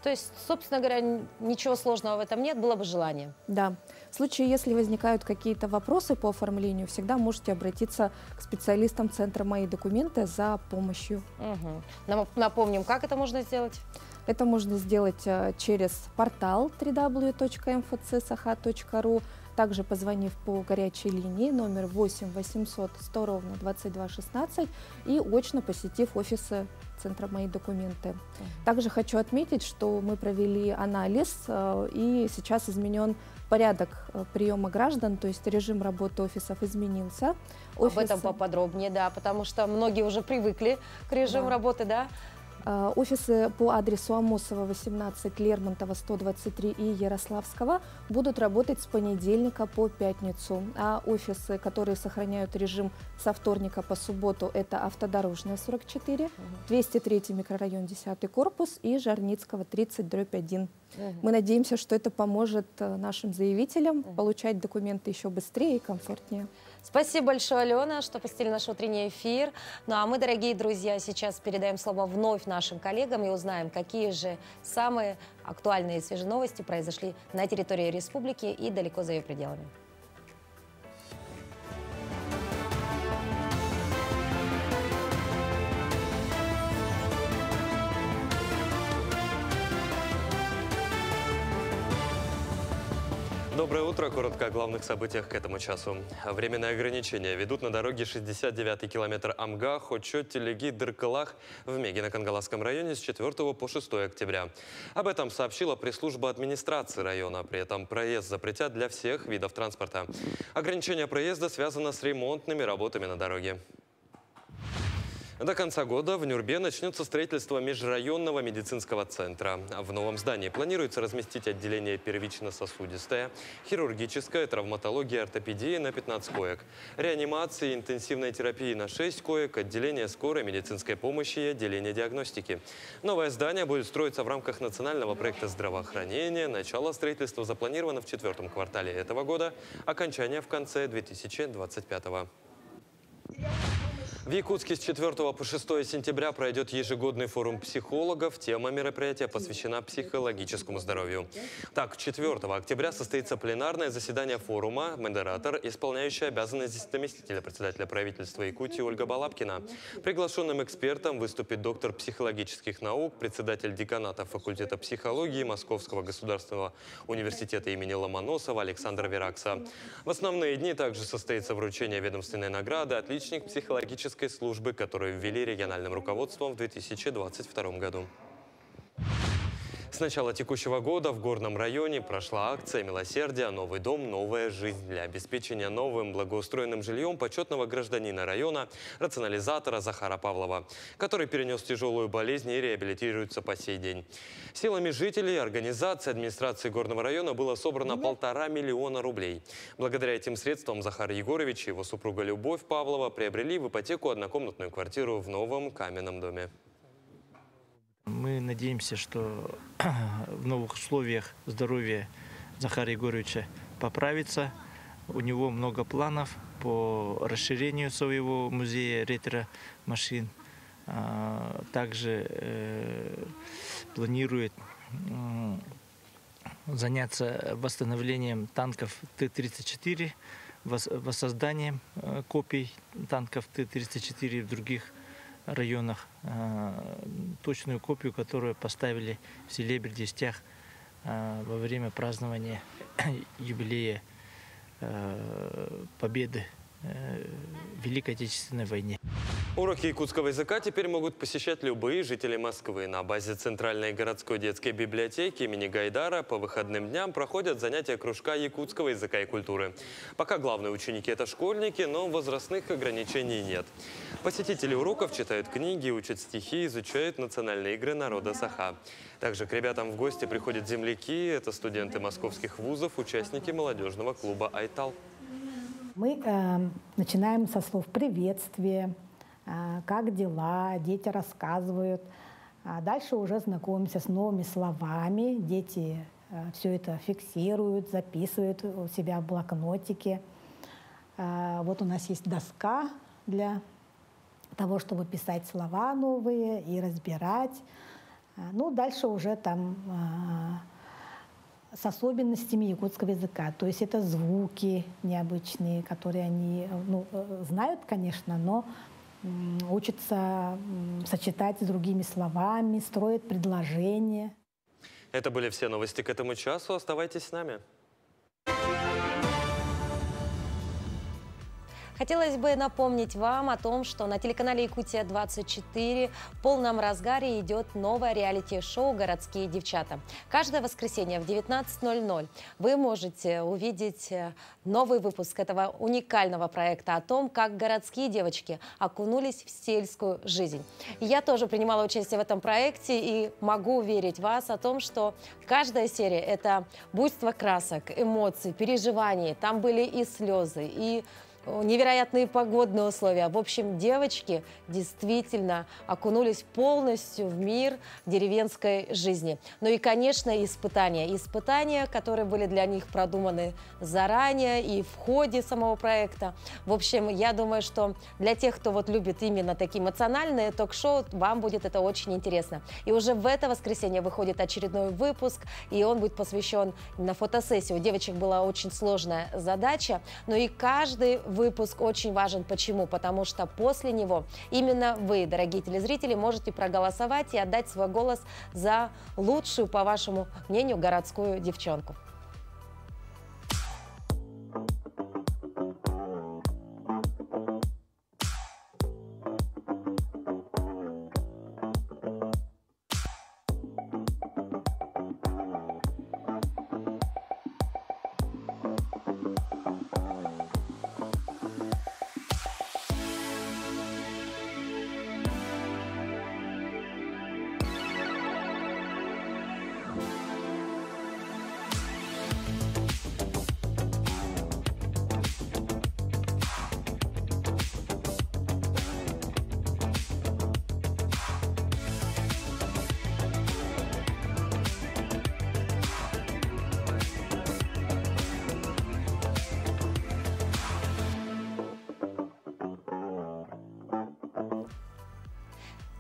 То есть, собственно говоря, ничего сложного в этом нет, было бы желание. Да. В случае, если возникают какие-то вопросы по оформлению, всегда можете обратиться к специалистам центра «Мои документы» за помощью. Напомним, как это можно сделать? Это можно сделать через портал www.mfcsakha.ru, также позвонив по горячей линии номер 8 800 100 ровно 22 16 и очно посетив офисы центра «Мои документы». Также хочу отметить, что мы провели анализ, и сейчас изменен порядок приема граждан, то есть режим работы офисов изменился. Об этом поподробнее, да, потому что многие уже привыкли к режиму работы, да? Офисы по адресу Амосова, 18, Лермонтова, 123 и Ярославского будут работать с понедельника по пятницу. А офисы, которые сохраняют режим со вторника по субботу, это Автодорожная, 44, 203 микрорайон, 10 корпус и Жарницкого, 30/1. Мы надеемся, что это поможет нашим заявителям получать документы еще быстрее и комфортнее. Спасибо большое, Алена, что посетили наш утренний эфир. Ну а мы, дорогие друзья, сейчас передаем слово вновь нашим коллегам и узнаем, какие же самые актуальные и свежие новости произошли на территории республики и далеко за ее пределами. Доброе утро. Коротко о главных событиях к этому часу. Временные ограничения ведут на дороге 69-й километр Амга, Хочот, Телеги, Дыркалах в Мегино-Кангаласском районе с 4 по 6 октября. Об этом сообщила пресс-служба администрации района. При этом проезд запретят для всех видов транспорта. Ограничение проезда связано с ремонтными работами на дороге. До конца года в Нюрбе начнется строительство межрайонного медицинского центра. В новом здании планируется разместить отделение первично-сосудистое, хирургическое, травматология, ортопедия на 15 коек, реанимации, интенсивной терапии на 6 коек, отделение скорой медицинской помощи и отделение диагностики. Новое здание будет строиться в рамках национального проекта здравоохранения. Начало строительства запланировано в 4-м квартале этого года, окончание в конце 2025 года. В Якутске с 4 по 6 сентября пройдет ежегодный форум психологов. Тема мероприятия посвящена психологическому здоровью. Так, 4 октября состоится пленарное заседание форума. Модератор, исполняющий обязанности заместителя председателя правительства Якутии Ольга Балабкина. Приглашенным экспертом выступит доктор психологических наук, председатель деканата факультета психологии Московского государственного университета имени Ломоносова Александр Веракса. В основные дни также состоится вручение ведомственной награды «Отличник психологической службы», которую ввели региональным руководством в 2022 году. С начала текущего года в Горном районе прошла акция «Милосердие. Новый дом. Новая жизнь» для обеспечения новым благоустроенным жильем почетного гражданина района, рационализатора Захара Павлова, который перенес тяжелую болезнь и реабилитируется по сей день. Силами жителей, организации, администрации Горного района было собрано 1,5 миллиона рублей. Благодаря этим средствам Захар Егорович и его супруга Любовь Павлова приобрели в ипотеку однокомнатную квартиру в новом каменном доме. Мы надеемся, что в новых условиях здоровье Захара Егоровича поправится. У него много планов по расширению своего музея ретро-машин. Также планирует заняться восстановлением танков Т-34, воссозданием копий танков Т-34 в других районах, точную копию, которую поставили в селе Бердистях во время празднования юбилея победы в Великой Отечественной войне. Уроки якутского языка теперь могут посещать любые жители Москвы. На базе Центральной городской детской библиотеки имени Гайдара по выходным дням проходят занятия кружка якутского языка и культуры. Пока главные ученики – это школьники, но возрастных ограничений нет. Посетители уроков читают книги, учат стихи, изучают национальные игры народа Саха. Также к ребятам в гости приходят земляки – это студенты московских вузов, участники молодежного клуба «Айтал». Мы начинаем со слов приветствия. Как дела, дети рассказывают. Дальше уже знакомимся с новыми словами. Дети все это фиксируют, записывают у себя в блокнотике. Вот у нас есть доска для того, чтобы писать слова новые и разбирать. Ну, дальше уже там с особенностями якутского языка. То есть это звуки необычные, которые они знают, конечно, но учатся сочетать с другими словами, строят предложения. Это были все новости к этому часу. Оставайтесь с нами. Хотелось бы напомнить вам о том, что на телеканале «Якутия-24» в полном разгаре идет новое реалити-шоу «Городские девчата». Каждое воскресенье в 19:00 вы можете увидеть новый выпуск этого уникального проекта о том, как городские девочки окунулись в сельскую жизнь. Я тоже принимала участие в этом проекте и могу уверить вас о том, что каждая серия – это буйство красок, эмоций, переживаний. Там были и слезы, и невероятные погодные условия. В общем, девочки действительно окунулись полностью в мир деревенской жизни. Ну и, конечно, испытания. Испытания, которые были для них продуманы заранее и в ходе самого проекта. В общем, я думаю, что для тех, кто вот любит именно такие эмоциональные ток-шоу, вам будет это очень интересно. И уже в это воскресенье выходит очередной выпуск, и он будет посвящен на фотосессии. У девочек была очень сложная задача, но и каждый выпуск очень важен. Почему? Потому что после него именно вы, дорогие телезрители, можете проголосовать и отдать свой голос за лучшую, по вашему мнению, городскую девчонку.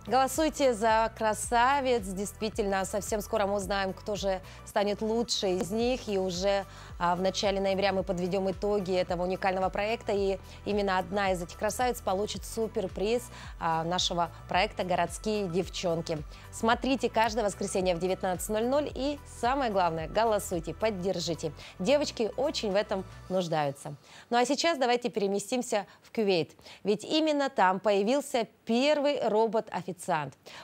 Голосуйте за красавиц. Действительно, совсем скоро мы узнаем, кто же станет лучшей из них. И уже в начале ноября мы подведем итоги этого уникального проекта. И именно одна из этих красавиц получит суперприз нашего проекта «Городские девчонки». Смотрите каждое воскресенье в 19:00. И самое главное, голосуйте, поддержите. Девочки очень в этом нуждаются. Ну а сейчас давайте переместимся в Кувейт. Ведь именно там появился первый робот-официант.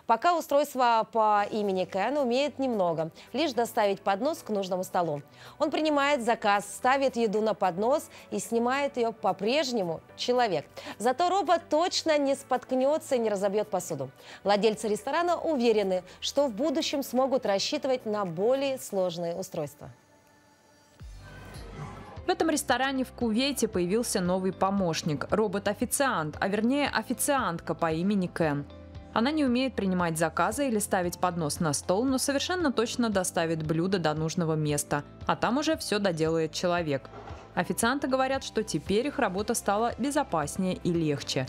Пока устройство по имени Кен умеет немного, лишь доставить поднос к нужному столу. Он принимает заказ, ставит еду на поднос и снимает ее по-прежнему человек. Зато робот точно не споткнется и не разобьет посуду. Владельцы ресторана уверены, что в будущем смогут рассчитывать на более сложные устройства. В этом ресторане в Кувейте появился новый помощник – робот-официант, а вернее официантка по имени Кен. Она не умеет принимать заказы или ставить поднос на стол, но совершенно точно доставит блюдо до нужного места, а там уже все доделает человек. Официанты говорят, что теперь их работа стала безопаснее и легче.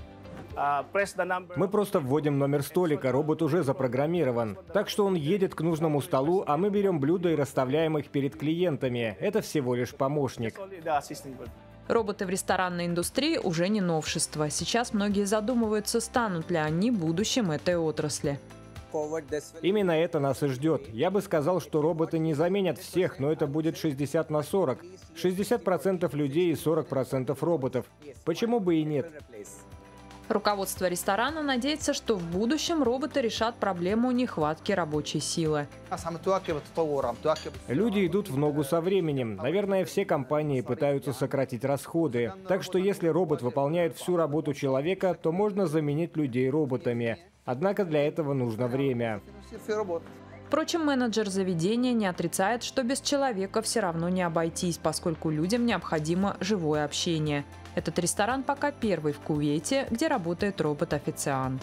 Мы просто вводим номер столика, робот уже запрограммирован. Так что он едет к нужному столу, а мы берем блюда и расставляем их перед клиентами. Это всего лишь помощник. Роботы в ресторанной индустрии уже не новшество. Сейчас многие задумываются, станут ли они будущим этой отрасли. Именно это нас и ждет. Я бы сказал, что роботы не заменят всех, но это будет 60 на 40. 60% людей и 40% роботов. Почему бы и нет? Руководство ресторана надеется, что в будущем роботы решат проблему нехватки рабочей силы. Люди идут в ногу со временем. Наверное, все компании пытаются сократить расходы. Так что если робот выполняет всю работу человека, то можно заменить людей роботами. Однако для этого нужно время. Впрочем, менеджер заведения не отрицает, что без человека все равно не обойтись, поскольку людям необходимо живое общение. Этот ресторан пока первый в Кувейте, где работает робот-официант.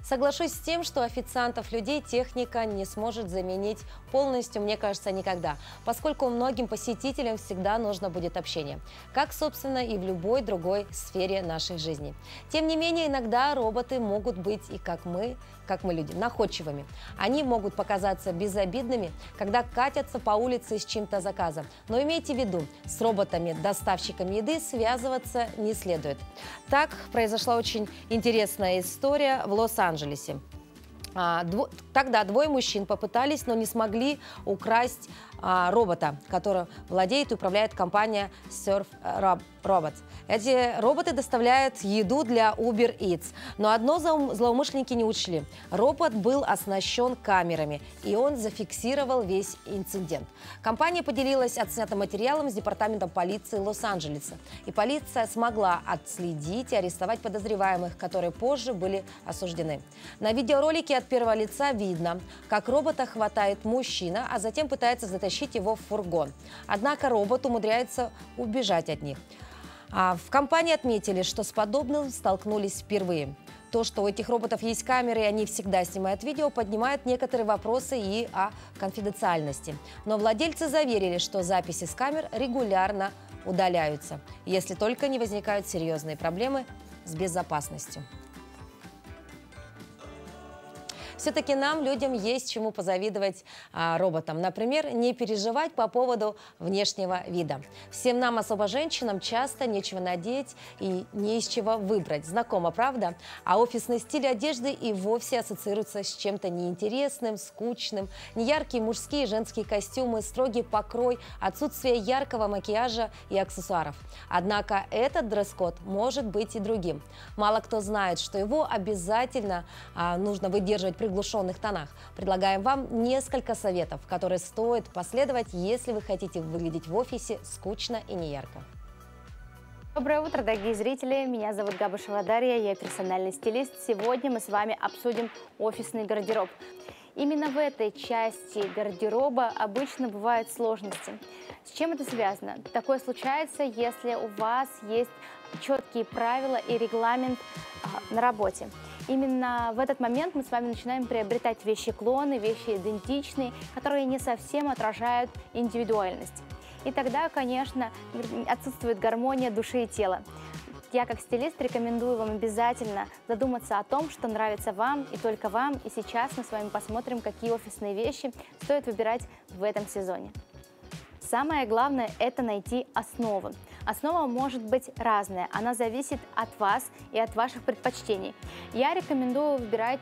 Соглашусь с тем, что официантов людей техника не сможет заменить полностью, мне кажется, никогда, поскольку многим посетителям всегда нужно будет общение, как, собственно, и в любой другой сфере нашей жизни. Тем не менее, иногда роботы могут быть и как мы люди, находчивыми. Они могут показаться безобидными, когда катятся по улице с чьим-то заказом. Но имейте в виду, с роботами-доставщиками еды связываться не следует. Так произошла очень интересная история в Лос-Анджелесе. Тогда двое мужчин попытались, но не смогли украсть робота, которым владеет и управляет компания Surf Robots. Эти роботы доставляют еду для Uber Eats, но одно злоумышленники не учли. Робот был оснащен камерами, и он зафиксировал весь инцидент. Компания поделилась отснятым материалом с департаментом полиции Лос-Анджелеса, и полиция смогла отследить и арестовать подозреваемых, которые позже были осуждены. На видеоролике от первого лица видно, как робота хватает мужчина, а затем пытается затащить его в фургон. Однако робот умудряется убежать от них. В компании отметили, что с подобным столкнулись впервые. То, что у этих роботов есть камеры, и они всегда снимают видео, поднимает некоторые вопросы и о конфиденциальности. Но владельцы заверили, что записи с камер регулярно удаляются, если только не возникают серьезные проблемы с безопасностью. Все-таки нам, людям, есть чему позавидовать роботам. Например, не переживать по поводу внешнего вида. Всем нам, особо женщинам, часто нечего надеть и не из чего выбрать. Знакомо, правда? А офисный стиль одежды и вовсе ассоциируется с чем-то неинтересным, скучным. Неяркие мужские и женские костюмы, строгий покрой, отсутствие яркого макияжа и аксессуаров. Однако этот дресс-код может быть и другим. Мало кто знает, что его обязательно нужно выдерживать при приглушенных тонах. Предлагаем вам несколько советов, которые стоит последовать, если вы хотите выглядеть в офисе скучно и неярко. Доброе утро, дорогие зрители! Меня зовут Габышева Дарья, я персональный стилист. Сегодня мы с вами обсудим офисный гардероб. Именно в этой части гардероба обычно бывают сложности. С чем это связано? Такое случается, если у вас есть четкие правила и регламент на работе. Именно в этот момент мы с вами начинаем приобретать вещи-клоны, вещи идентичные, которые не совсем отражают индивидуальность. И тогда, конечно, отсутствует гармония души и тела. Я, как стилист, рекомендую вам обязательно задуматься о том, что нравится вам и только вам. И сейчас мы с вами посмотрим, какие офисные вещи стоит выбирать в этом сезоне. Самое главное – это найти основу. Основа может быть разная, она зависит от вас и от ваших предпочтений. Я рекомендую выбирать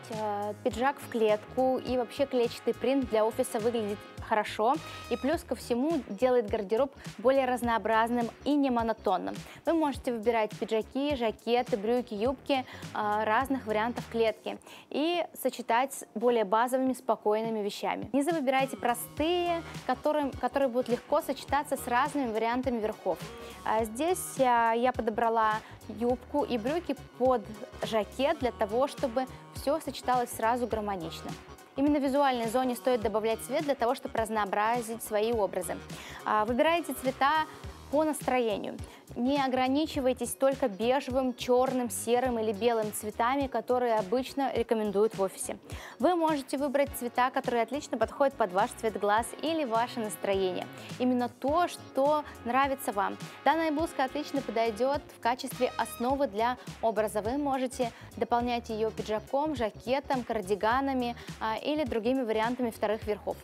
пиджак в клетку, и вообще клетчатый принт для офиса выглядит хорошо. И плюс ко всему делает гардероб более разнообразным и не монотонным. Вы можете выбирать пиджаки, жакеты, брюки, юбки разных вариантов клетки и сочетать с более базовыми, спокойными вещами. Низы выбирайте простые, которые будут легко сочетаться с разными вариантами верхов. Здесь я подобрала юбку и брюки под жакет для того, чтобы все сочеталось сразу гармонично. Именно в визуальной зоне стоит добавлять цвет для того, чтобы разнообразить свои образы. Выбирайте цвета по настроению. Не ограничивайтесь только бежевым, черным, серым или белым цветами, которые обычно рекомендуют в офисе. Вы можете выбрать цвета, которые отлично подходят под ваш цвет глаз или ваше настроение. Именно то, что нравится вам. Данная блузка отлично подойдет в качестве основы для образа. Вы можете дополнять ее пиджаком, жакетом, кардиганами или другими вариантами вторых верхов.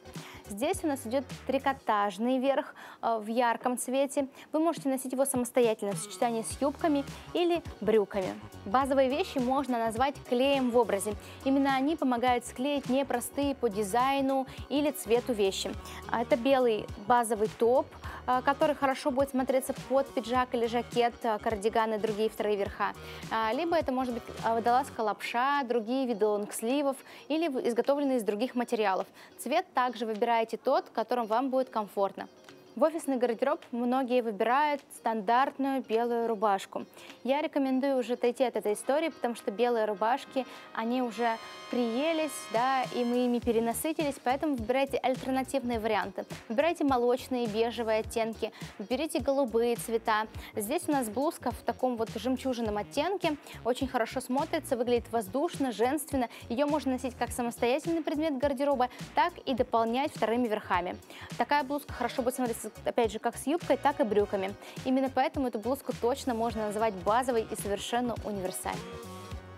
Здесь у нас идет трикотажный верх в ярком цвете. Вы можете носить его самостоятельно в сочетании с юбками или брюками. Базовые вещи можно назвать клеем в образе. Именно они помогают склеить непростые по дизайну или цвету вещи. Это белый базовый топ, который хорошо будет смотреться под пиджак или жакет, кардиган и другие вторые верха. Либо это может быть водолазка, лапша, другие виды лонгсливов или изготовленные из других материалов. Цвет также выбираете тот, в котором вам будет комфортно. В офисный гардероб многие выбирают стандартную белую рубашку. Я рекомендую уже отойти от этой истории, потому что белые рубашки, они уже приелись, да, и мы ими перенасытились, поэтому выбирайте альтернативные варианты. Выбирайте молочные, бежевые оттенки, выберите голубые цвета. Здесь у нас блузка в таком вот жемчужном оттенке, очень хорошо смотрится, выглядит воздушно, женственно. Ее можно носить как самостоятельный предмет гардероба, так и дополнять вторыми верхами. Такая блузка хорошо будет смотреться, опять же, как с юбкой, так и брюками. Именно поэтому эту блузку точно можно называть базовой и совершенно универсальной.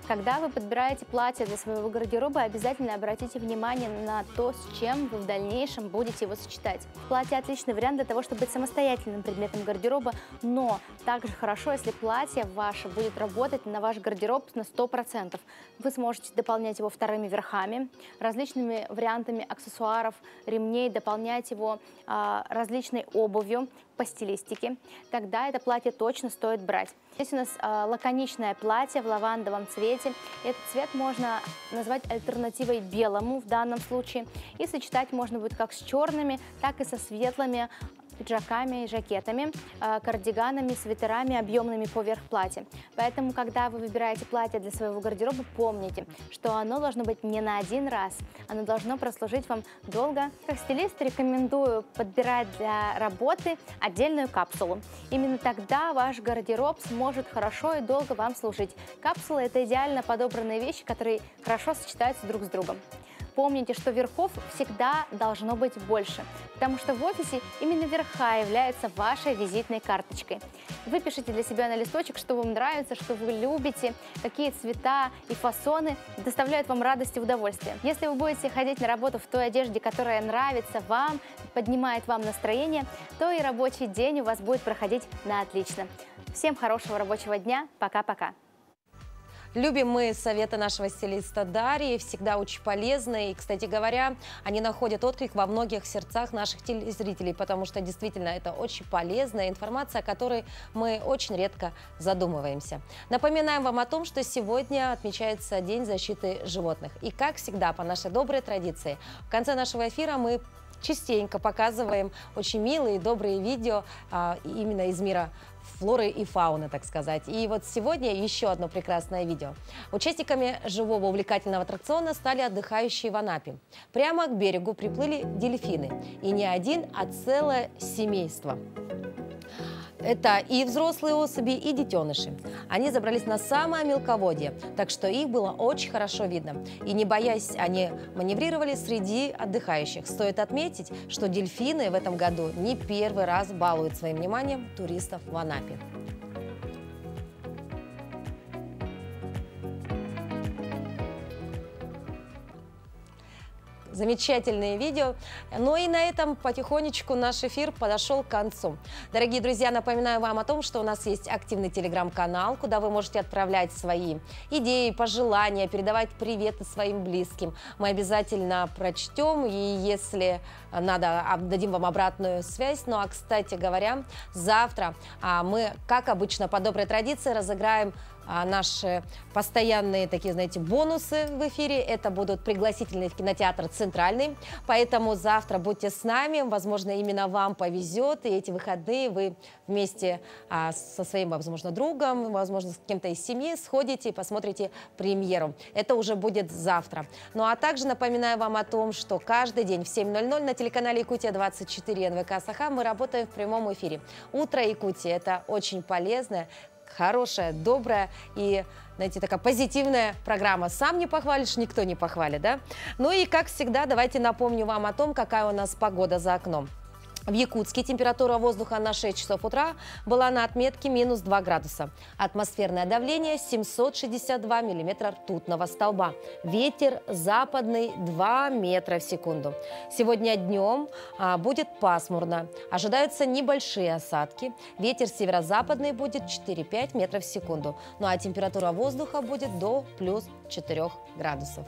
Когда вы подбираете платье для своего гардероба, обязательно обратите внимание на то, с чем вы в дальнейшем будете его сочетать. Платье – отличный вариант для того, чтобы быть самостоятельным предметом гардероба, но также хорошо, если платье ваше будет работать на ваш гардероб на 100%. Вы сможете дополнять его вторыми верхами, различными вариантами аксессуаров, ремней, дополнять его различной обувью по стилистике. Тогда это платье точно стоит брать. Здесь у нас лаконичное платье в лавандовом цвете. Этот цвет можно назвать альтернативой белому в данном случае. И сочетать можно будет как с черными, так и со светлыми пиджаками и жакетами, кардиганами, свитерами, объемными поверх платья. Поэтому, когда вы выбираете платье для своего гардероба, помните, что оно должно быть не на один раз, оно должно прослужить вам долго. Как стилист рекомендую подбирать для работы отдельную капсулу. Именно тогда ваш гардероб сможет хорошо и долго вам служить. Капсула – это идеально подобранные вещи, которые хорошо сочетаются друг с другом. Помните, что верхов всегда должно быть больше, потому что в офисе именно верха являются вашей визитной карточкой. Вы пишите для себя на листочек, что вам нравится, что вы любите, какие цвета и фасоны доставляют вам радость и удовольствие. Если вы будете ходить на работу в той одежде, которая нравится вам, поднимает вам настроение, то и рабочий день у вас будет проходить на отлично. Всем хорошего рабочего дня. Пока-пока. Любим мы советы нашего стилиста Дарьи, всегда очень полезные. И, кстати говоря, они находят отклик во многих сердцах наших телезрителей, потому что действительно это очень полезная информация, о которой мы очень редко задумываемся. Напоминаем вам о том, что сегодня отмечается День защиты животных. И, как всегда, по нашей доброй традиции, в конце нашего эфира мы частенько показываем очень милые и добрые видео именно из мира флоры и фауны, так сказать. И вот сегодня еще одно прекрасное видео. Участниками живого увлекательного аттракциона стали отдыхающие в Анапе. Прямо к берегу приплыли дельфины. И не один, а целое семейство. Это и взрослые особи, и детеныши. Они забрались на самое мелководье, так что их было очень хорошо видно. И не боясь, они маневрировали среди отдыхающих. Стоит отметить, что дельфины в этом году не первый раз балуют своим вниманием туристов в Анапе. Замечательные видео. Ну и на этом потихонечку наш эфир подошел к концу. Дорогие друзья, напоминаю вам о том, что у нас есть активный телеграм-канал, куда вы можете отправлять свои идеи, пожелания, передавать приветы своим близким. Мы обязательно прочтем, и если надо, дадим вам обратную связь. Ну а, кстати говоря, завтра мы, как обычно, по доброй традиции разыграем наши постоянные такие, знаете, бонусы в эфире. Это будут пригласительные в кинотеатр «Центральный». Поэтому завтра будьте с нами. Возможно, именно вам повезет. И эти выходные вы вместе со своим, возможно, другом, возможно, с кем-то из семьи сходите и посмотрите премьеру. Это уже будет завтра. Ну а также напоминаю вам о том, что каждый день в 7:00 на телеканале Якутия-24 НВК Саха мы работаем в прямом эфире. Утро Якутии – это очень полезное, хорошая, добрая и, знаете, такая позитивная программа. Сам не похвалишь, никто не похвалит, да? Ну и, как всегда, давайте напомню вам о том, какая у нас погода за окном. В Якутске температура воздуха на 6 часов утра была на отметке минус 2 градуса. Атмосферное давление 762 миллиметра ртутного столба. Ветер западный 2 метра в секунду. Сегодня днем будет пасмурно. Ожидаются небольшие осадки. Ветер северо-западный будет 4-5 метров в секунду. Ну а температура воздуха будет до плюс 4 градусов.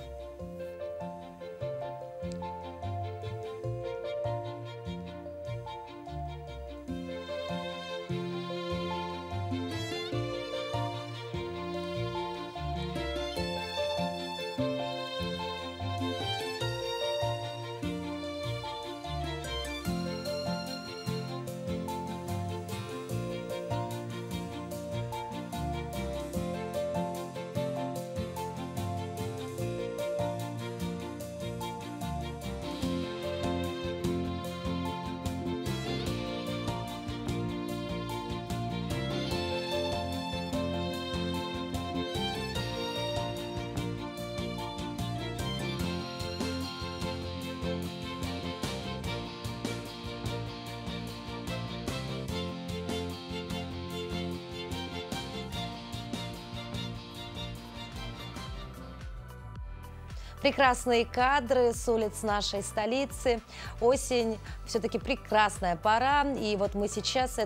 Прекрасные кадры с улиц нашей столицы. Осень все-таки прекрасная пора. И вот мы сейчас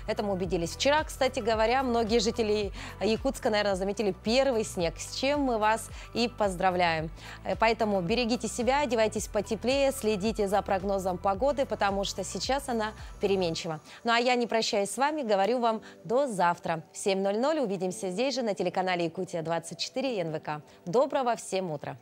этому убедились. Вчера, кстати говоря, многие жители Якутска, наверное, заметили первый снег, с чем мы вас и поздравляем. Поэтому берегите себя, одевайтесь потеплее, следите за прогнозом погоды, потому что сейчас она переменчива. Ну а я не прощаюсь с вами, говорю вам до завтра. В 7:00 увидимся здесь же на телеканале Якутия 24 и НВК. Доброго всем утра!